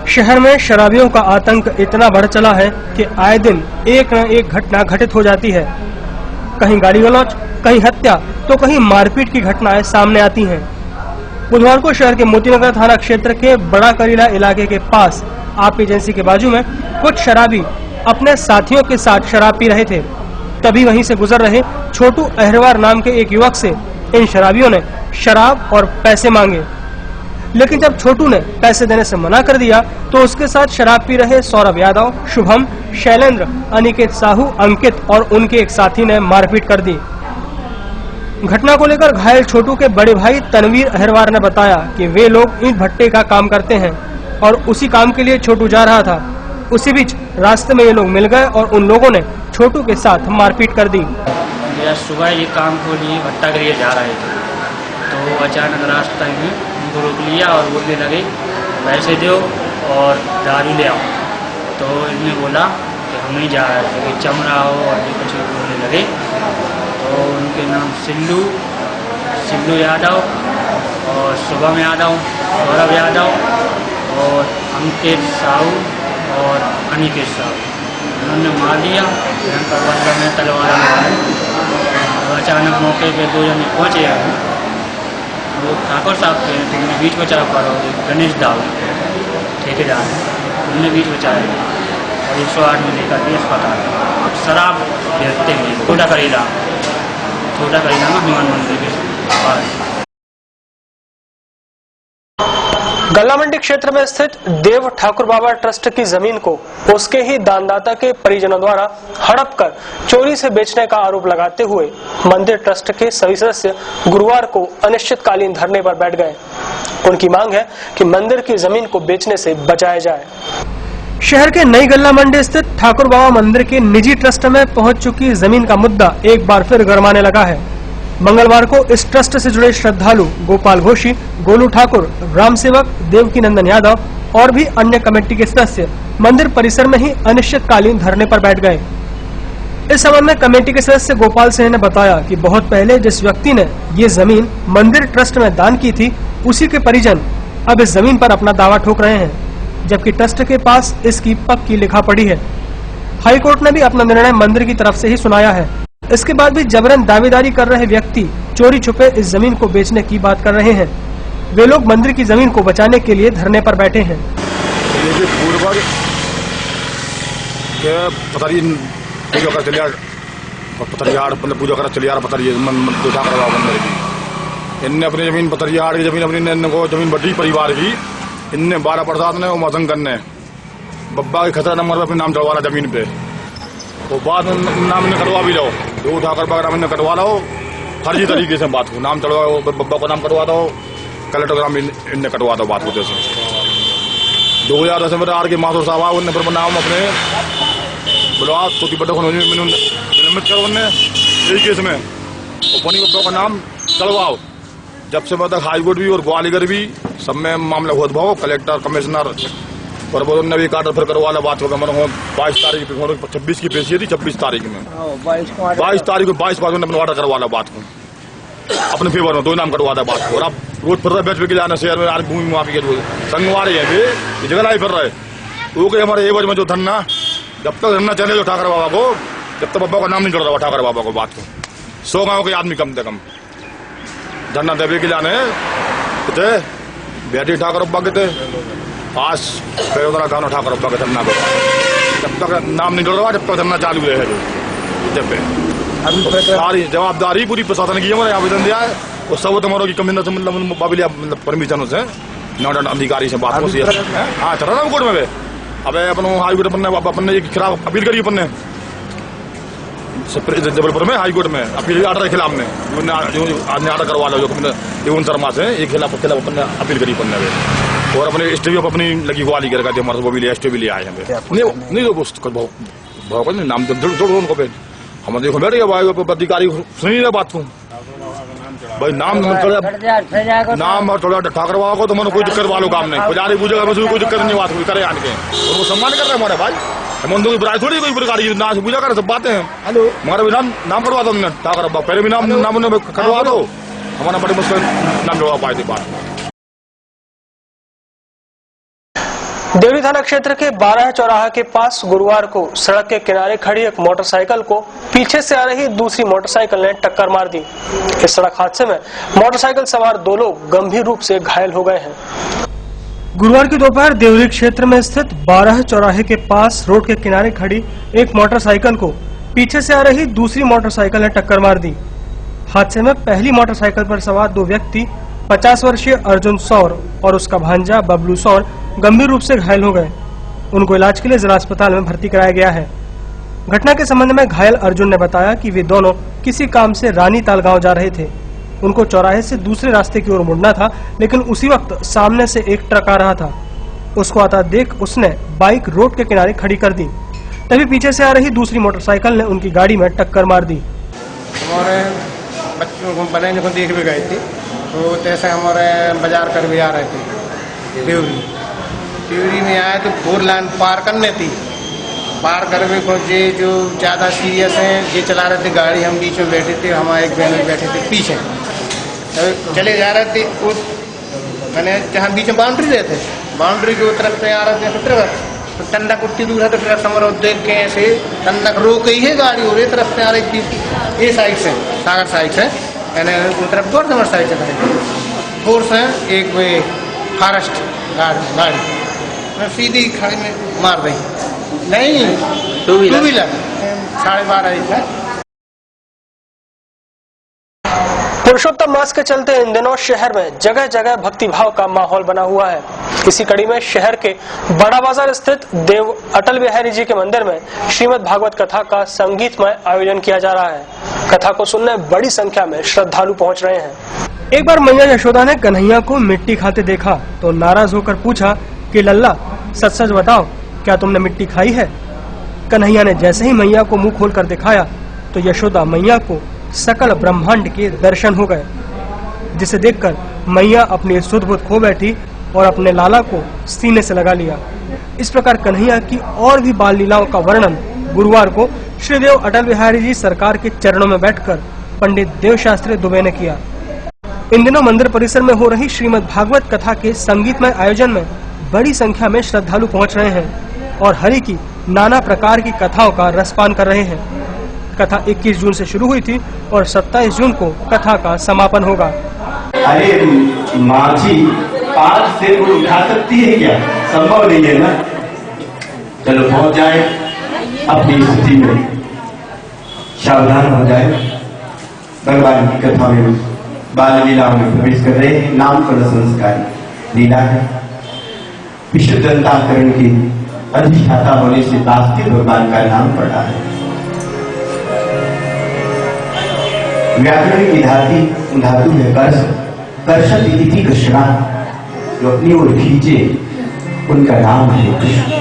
S1: शहर में शराबियों का आतंक इतना बढ़ चला है कि आए दिन एक न एक घटना घटित हो जाती है। कहीं गाली गलौज, कहीं हत्या तो कहीं मारपीट की घटनाएं सामने आती हैं। बुधवार को शहर के मोतीनगर थाना क्षेत्र के बड़ा करीला इलाके के पास आप एजेंसी के बाजू में कुछ शराबी अपने साथियों के साथ शराब पी रहे थे। तभी वहीं से गुजर रहे छोटू अहरवार नाम के एक युवक से इन शराबियों ने शराब और पैसे मांगे, लेकिन जब छोटू ने पैसे देने से मना कर दिया तो उसके साथ शराब पी रहे सौरभ यादव, शुभम, शैलेंद्र, अनिकेत साहू, अंकित और उनके एक साथी ने मारपीट कर दी। घटना को लेकर घायल छोटू के बड़े भाई तनवीर अहरवार ने बताया कि वे लोग ईंट भट्टे का काम करते हैं और उसी काम के लिए छोटू जा रहा था। उसी बीच रास्ते में ये लोग मिल गए और उन लोगों ने छोटू के साथ मारपीट कर दी।
S15: सुबह ये काम को लिए भट्टा के लिए जा रहे थे तो अचानक रास्ता में उनको रोक लिया और बोलने लगे पैसे दो और दारू ले आओ। तो इन्हें बोला कि हम नहीं जा रहे थे, चमड़ा हो और ये कुछ बोलने लगे। तो उनके नाम सिल्लू यादव और शुभम यादव, सौरभ यादव और अंकित साहू और अनिकेत साहू, उन्होंने मार दिया। भयंकर बदला में तलवार मारे। अचानक मौके पे 2 जने पहुँचे हैं, वो ठाकुर साहब थे, उन्होंने बीच बचाव करो। गणेश दाऊ ठेकेदार, उन्होंने बीच बचाया और 108 में लेकर के अस्पताल। शराब बेचते हुए छोटा करीला में हनुमान मंदिर के पास।
S1: गल्ला मंडी क्षेत्र में स्थित देव ठाकुर बाबा ट्रस्ट की जमीन को उसके ही दानदाता के परिजनों द्वारा हड़प कर चोरी से बेचने का आरोप लगाते हुए मंदिर ट्रस्ट के सभी सदस्य गुरुवार को अनिश्चितकालीन धरने पर बैठ गए। उनकी मांग है कि मंदिर की जमीन को बेचने से बचाया जाए। शहर के नई गल्ला मंडी स्थित ठाकुर बाबा मंदिर के निजी ट्रस्ट में पहुंच चुकी जमीन का मुद्दा एक बार फिर गरमाने लगा है। मंगलवार को इस ट्रस्ट से जुड़े श्रद्धालु गोपाल घोषी, गोलू ठाकुर, राम सेवक, देवकी नंदन यादव और भी अन्य कमेटी के सदस्य मंदिर परिसर में ही अनिश्चितकालीन धरने पर बैठ गए। इस संबंध में कमेटी के सदस्य गोपाल सिंह ने बताया कि बहुत पहले जिस व्यक्ति ने ये जमीन मंदिर ट्रस्ट में दान की थी, उसी के परिजन अब इस जमीन पर अपना दावा ठोक रहे हैं, जबकि ट्रस्ट के पास इसकी पक्की लिखा पड़ी है। हाई कोर्ट ने भी अपना निर्णय मंदिर की तरफ से ही सुनाया है। इसके बाद भी जबरन दावेदारी कर रहे व्यक्ति चोरी छुपे इस जमीन को बेचने की बात कर रहे हैं। वे लोग मंदिर की जमीन को बचाने के लिए धरने पर बैठे हैं।
S14: पूजा कर चलिया इनने अपनी जमीन पतरियाड़ की जमीन अपनी जमीन बड़ी परिवार की इनने 12 प्रसाद ने मसंग करने बब्बा के खतरा नंबर पे अपने नाम चढ़वा रहा जमीन पे। वो बात नाम ने कटवा भी लो, जो उठाकर नाम ने कटवा लो, फर्जी तरीके से बात को नाम चढ़वाओ, बब्बा को नाम कटवा दो, कलेक्टर नाम इनने कटवा दो बात को। जैसे 2010 में आर के माथुर साहब उनने फिर नाम अपने बुलवा छोटी बड़े निलंबित करो उनने यही केस में बनी बब्बा का नाम चढ़वाओ। जब से मतलब हाईकोर्ट भी और ग्वालियर भी सब में मामला हुआ भाव, कलेक्टर कमिश्नर और वो उन्होंने भी काटा फिर करवा ला बात होगा। मैंने 22 तारीख 26 की पेशी थी, 26 तारीख में 22 तारीख को 22 बार अपने ऑर्डर करवा ला बात को अपने फेवर में 2 नाम करवा था बात को। और आप रोज फिर रहे बेच के जाना शहर में आज भूमि माफी के संगवारी है ये जगह नहीं फिर रहे वो के हमारे एवज में जो धरना जब तक धरना चले जो ठाकर बाबा को, जब तक बाबा का नाम नहीं चढ़ रहा ठाकर बाबा को बात को 100 गाँव के आदमी कम से कम धरना देवे के जाने थे बेटी ठाकर अब्बा के थे आज गाँव ठाकर अब्बा के धरना को जब तक नाम नहीं चढ़ रहा जब तक धरना चालू रहे जब सारी जवाबदारी पूरी प्रशासन की हमारे आवेदन दिया है और सब तुम्हारों की कमिश्नर से मतलब परमिशन से नोडल अधिकारी से बात होती है। हाँ चल रहा ना कोर्ट में अब अपन हाईकोर्ट अपन खिलाफ अपील करी अपन जबलपुर में हाईकोर्ट में अपील आर्डर के खिलाफ में आर्डर करवा लो जो देवन शर्मा से ये खिलाफ अपन अपील करी अपन और अपने स्टे भी अपनी लगी वाली कर हमारे वो भी लिया स्टे भी ले आए नहीं तो नाम जोड़ो उनको पे हम देखो बैठ गया अधिकारी सुनी रहे बात को भाई नाम नाम थोड़ा ठाकर बाबा को तो मैंने कोई दिक्कत वालों काम नहीं पुजारी पूजा कोई दिक्कत नहीं बात करे आने के उनको सम्मान कर रहे हमारे भाई हम की बुराई थोड़ी कोई प्रकार की ना पूजा कर सब बातें हैं। हेलो हमारा भी नाम करवा दो हमने ठाकर बाबा पहले भी नाम करवा दो हमारा बड़े मुश्किल नाम जोड़वा पाए थे बात।
S1: देवरी थाना क्षेत्र के 12 चौराहा के पास गुरुवार को सड़क के किनारे खड़ी एक मोटरसाइकिल को पीछे से आ रही दूसरी मोटरसाइकिल ने टक्कर मार दी। इस सड़क हादसे में मोटरसाइकिल सवार 2 लोग गंभीर रूप से घायल हो गए हैं। गुरुवार की दोपहर देवरी क्षेत्र में स्थित 12 चौराहे के पास रोड के किनारे खड़ी एक मोटरसाइकिल को पीछे से आ रही दूसरी मोटरसाइकिल ने टक्कर मार दी। हादसे में पहली मोटरसाइकिल पर सवार 2 व्यक्ति 50 वर्षीय अर्जुन सौर और उसका भांजा बबलू सौर गंभीर रूप से घायल हो गए। उनको इलाज के लिए जिला अस्पताल में भर्ती कराया गया है। घटना के संबंध में घायल अर्जुन ने बताया कि वे दोनों किसी काम से रानी ताल गांव जा रहे थे। उनको चौराहे से दूसरे रास्ते की ओर मुड़ना था, लेकिन उसी वक्त सामने से एक ट्रक आ रहा था। उसको आता देख उसने बाइक रोड के किनारे खड़ी कर दी। तभी पीछे से आ रही दूसरी मोटरसाइकिल ने उनकी गाड़ी में टक्कर मार दी।
S16: हमारे बच्चों को बनाने को देख भी गए थे तो जैसे हमारे बाजार कर भी आ रहे थे देवरी में आए तो 4 लाइन पार करने थी। पार कर भी खोजे जो ज़्यादा सीरियस हैं ये चला रहे थे गाड़ी, हम बीच में बैठे थे, हमारे एक बहन बैठे थे पीछे तो चले जा रहे थे। उस मैंने जहाँ बीच में बाउंड्री रहते बाउंड्री के तरफ से आ रहे थे तो टंडक उतनी दूर है तो ट्रक हमारा देख के ऐसे टंडक रोक गई है गाड़ी और ये तरफ से आ रही थी ये साइड से सागर साइड से मैंने उन तरफ दौड़ से साइड से खड़ी फोर्स है एक वे फॉरेस्ट गाड़ी मैं सीधी खाई में मार दी। नहीं 2 व्हीलर 12:30
S1: पुरुषोत्तम मास के चलते इन दिनों शहर में जगह जगह भक्तिभाव का माहौल बना हुआ है। इसी कड़ी में शहर के बड़ा बाजार स्थित देव अटल बिहारी जी के मंदिर में श्रीमद् भागवत कथा का संगीतमय आयोजन किया जा रहा है। कथा को सुनने बड़ी संख्या में श्रद्धालु पहुंच रहे हैं। एक बार मैया यशोदा ने कन्हैया को मिट्टी खाते देखा तो नाराज होकर पूछा कि लल्ला सच सच बताओ क्या तुमने मिट्टी खाई है? कन्हैया ने जैसे ही मैया को मुंह खोलकर दिखाया तो यशोदा मैया को सकल ब्रह्मांड के दर्शन हो गए, जिसे देखकर मैया अपनी सुध बुध खो बैठी और अपने लाला को सीने से लगा लिया। इस प्रकार कन्हैया की और भी बाल लीलाओं का वर्णन गुरुवार को श्रीदेव अटल बिहारी जी सरकार के चरणों में बैठकर पंडित देवशास्त्री दुबे ने किया। इन दिनों मंदिर परिसर में हो रही श्रीमद् भागवत कथा के संगीतमय आयोजन में बड़ी संख्या में श्रद्धालु पहुंच रहे हैं और हरि की नाना प्रकार की कथाओं का रसपान कर रहे हैं। कथा 21 जून से शुरू हुई थी और 27 जून को कथा का समापन होगा।
S17: अरे माझी 5 से वो उठा सकती है क्या? संभव नहीं है ना। चलो पहुंच जाए अपनी स्थिति में, सावधान हो जाए। भगवान की कथा में बाल लीलाओं में प्रवेश कर रहे हैं। नाम पर संस्कारी लीला है। विशुद्ध अंतःकरण की अधिष्ठाता होने से वास्तविक भगवान का नाम पड़ा है। व्याकरण की धातु है कर्ष, कर्षत इति कृष्णा, जो अपनी ओर खींचे उनका नाम है कृष्ण।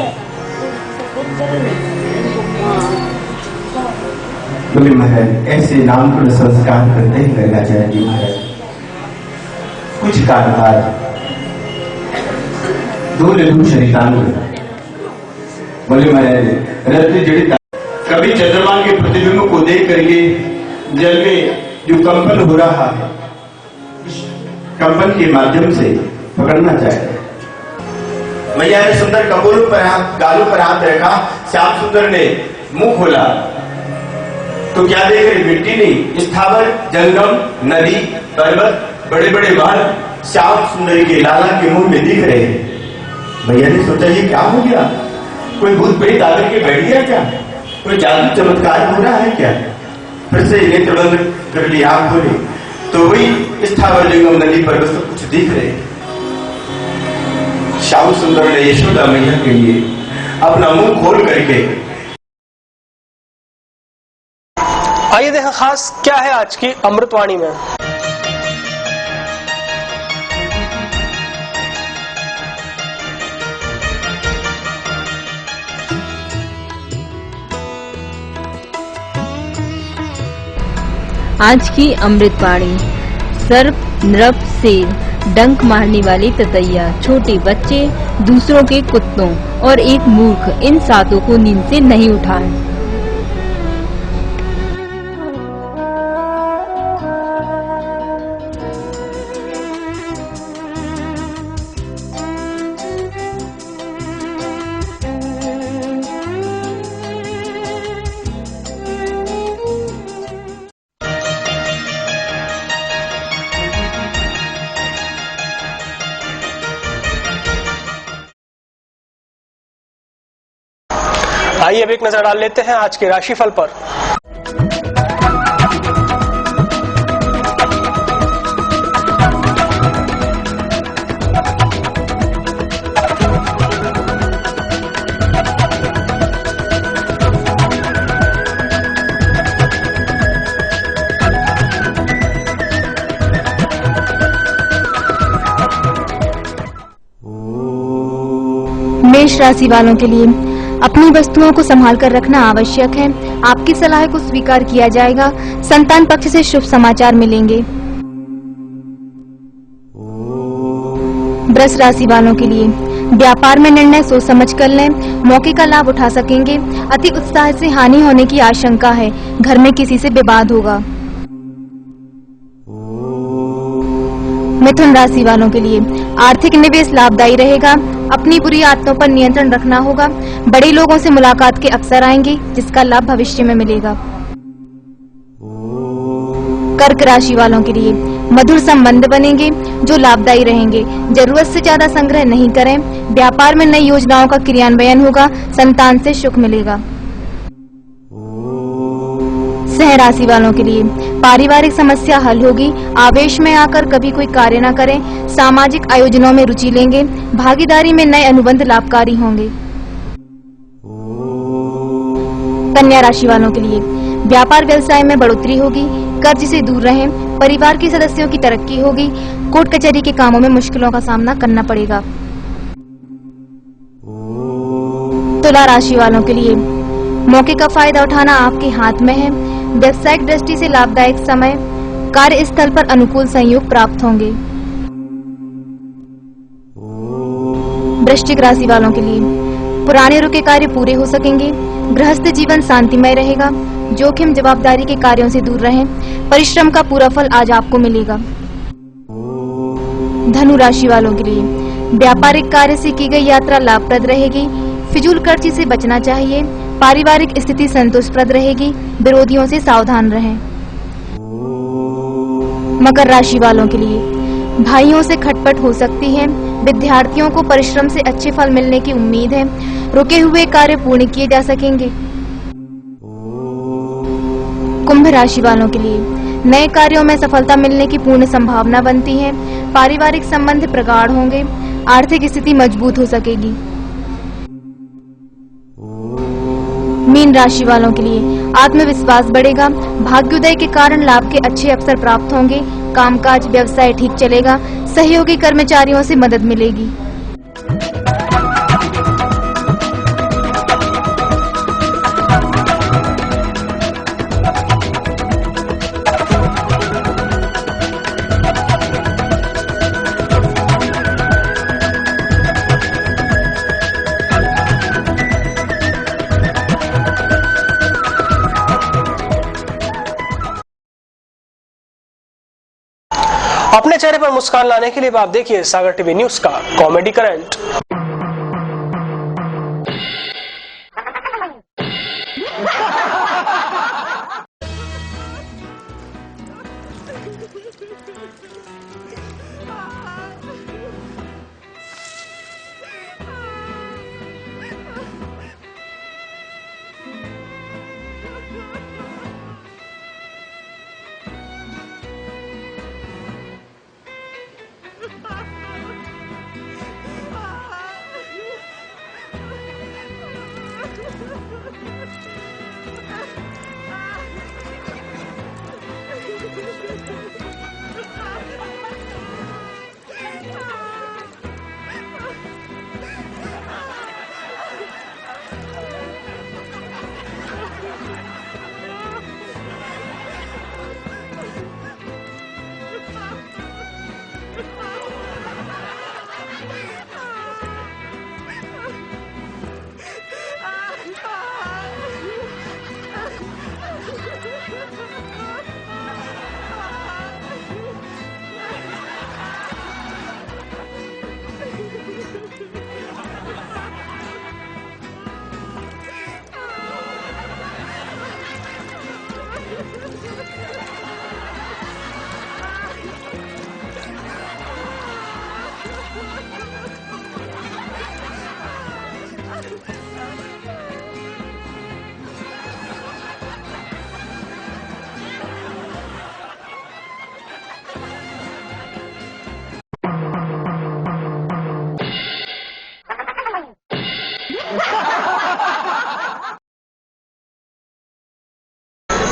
S17: बोले महाराज ऐसे नाम को संस्कार करते ही गर्गाचार्य जी महाराज कुछ काल बाद 2 लघु शरीरांग बोले महाराज रत्न जड़ित कभी चंद्रमा के प्रतिबिंब को देख करके जल में जो कंपन हो रहा है, कंपन के माध्यम से पकड़ना चाहिए। मैया ने सुंदर कपोलों पर हाथ, गालों पर हाथ रखा। श्याम सुंदर ने मुंह खोला तो क्या देख रहे? मिट्टी नहीं, स्थावर, जंगम, नदी, पर्वत, बड़े बड़े बाल श्याम सुंदरी के लाला के मुंह में दिख रहे हैं। भैया ने सोचा ये क्या हो गया? कोई भूत प्रेत आकर के बैठ गया क्या? कोई जादू चमत्कार हो रहा है क्या? फिर से नेत्र बंद कर लिया, आंख खोली तो वही स्थावर, जंगम, नदी, पर्वत सब कुछ दिख रहे हैं। श्याम सुंदर ने यशोदा मैया के लिए अपना मुंह खोल करके
S1: आइए देखा खास क्या है आज की अमृतवाणी में।
S18: आज की अमृतवाणी। सर्प, नृप, शेर, डंक मारने वाली ततैया, छोटे बच्चे, दूसरों के कुत्तों और एक मूर्ख, इन 7 को नींद से नहीं उठाए।
S1: आइए अब एक नजर डाल लेते हैं आज के राशिफल पर।
S18: मेष राशि वालों के लिए अपनी वस्तुओं को संभाल कर रखना आवश्यक है। आपकी सलाह को स्वीकार किया जाएगा। संतान पक्ष से शुभ समाचार मिलेंगे। वृष राशि वालों के लिए व्यापार में निर्णय सोच समझ कर लें, मौके का लाभ उठा सकेंगे। अति उत्साह से हानि होने की आशंका है। घर में किसी से विवाद होगा। मिथुन राशि वालों के लिए आर्थिक निवेश लाभदायी रहेगा। अपनी बुरी आदतों पर नियंत्रण रखना होगा। बड़े लोगों से मुलाकात के अवसर आएंगे, जिसका लाभ भविष्य में मिलेगा। कर्क राशि वालों के लिए मधुर संबंध बनेंगे जो लाभदायी रहेंगे। जरूरत से ज्यादा संग्रह नहीं करें। व्यापार में नई योजनाओं का क्रियान्वयन होगा। संतान से सुख मिलेगा। सिंह राशि वालों के लिए पारिवारिक समस्या हल होगी। आवेश में आकर कभी कोई कार्य न करें। सामाजिक आयोजनों में रुचि लेंगे। भागीदारी में नए अनुबंध लाभकारी होंगे। कन्या राशि वालों के लिए व्यापार व्यवसाय में बढ़ोतरी होगी। कर्ज से दूर रहें। परिवार के सदस्यों की तरक्की होगी। कोर्ट कचहरी के कामों में मुश्किलों का सामना करना पड़ेगा।
S19: तुला राशि वालों के लिए मौके का फायदा उठाना आपके हाथ में है। व्यवसायिक दृष्टि से लाभदायक समय, कार्यस्थल पर अनुकूल संयोग प्राप्त होंगे। वृश्चिक राशि वालों के लिए पुराने रुके कार्य पूरे हो सकेंगे। गृहस्थ जीवन शांतिमय रहेगा। जोखिम जवाबदारी के कार्यों से दूर रहें। परिश्रम का पूरा फल आज आपको मिलेगा। धनु राशि वालों के लिए व्यापारिक कार्य से की गई यात्रा लाभप्रद रहेगी। फिजूल खर्ची से बचना चाहिए। पारिवारिक स्थिति संतोषप्रद रहेगी। विरोधियों से सावधान रहें। मकर राशि वालों के लिए भाइयों से खटपट हो सकती है। विद्यार्थियों को परिश्रम से अच्छे फल मिलने की उम्मीद है। रुके हुए कार्य पूर्ण किए जा सकेंगे। कुंभ राशि वालों के लिए नए कार्यों में सफलता मिलने की पूर्ण संभावना बनती है। पारिवारिक संबंध प्रगाढ़ होंगे। आर्थिक स्थिति मजबूत हो सकेगी। मीन राशि वालों के लिए आत्मविश्वास बढ़ेगा। भाग्योदय के कारण लाभ के अच्छे अवसर प्राप्त होंगे। कामकाज व्यवसाय ठीक चलेगा। सहयोगी कर्मचारियों से मदद मिलेगी।
S1: अपने चेहरे पर मुस्कान लाने के लिए आप देखिए सागर टीवी न्यूज का कॉमेडी करंट।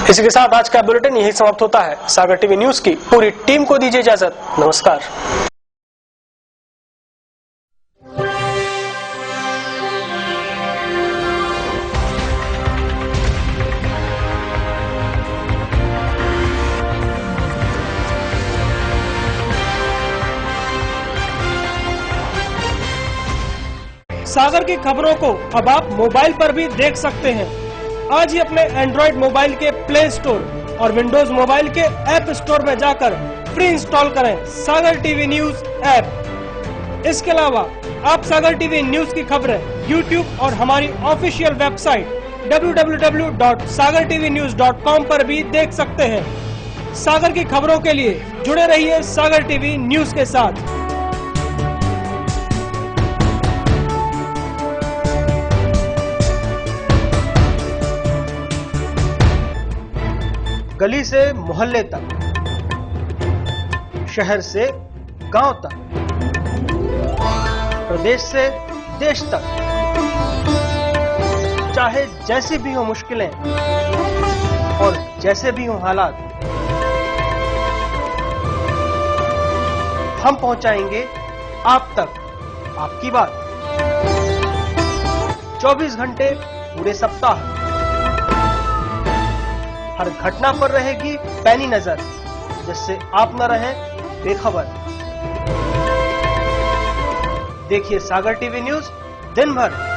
S1: इसी के साथ आज का बुलेटिन यही समाप्त होता है। सागर टीवी न्यूज की पूरी टीम को दीजिए इजाजत। नमस्कार। सागर की खबरों को अब आप मोबाइल पर भी देख सकते हैं। आज ही अपने एंड्रॉइड मोबाइल के प्ले स्टोर और विंडोज मोबाइल के ऐप स्टोर में जाकर फ्री इंस्टॉल करें सागर टीवी न्यूज ऐप। इसके अलावा आप सागर टीवी न्यूज की खबरें YouTube और हमारी ऑफिशियल वेबसाइट www.sagartvnews.com पर भी देख सकते हैं। सागर की खबरों के लिए जुड़े रहिए सागर टीवी न्यूज के साथ। गली से मोहल्ले तक, शहर से गांव तक, प्रदेश से देश तक, चाहे जैसी भी हो मुश्किलें और जैसे भी हो हालात, हम पहुंचाएंगे आप तक आपकी बात। 24 घंटे पूरे सप्ताह। हर घटना पर रहेगी पैनी नजर, जिससे आप न रहें बेखबर। देखिए सागर टीवी न्यूज दिन भर।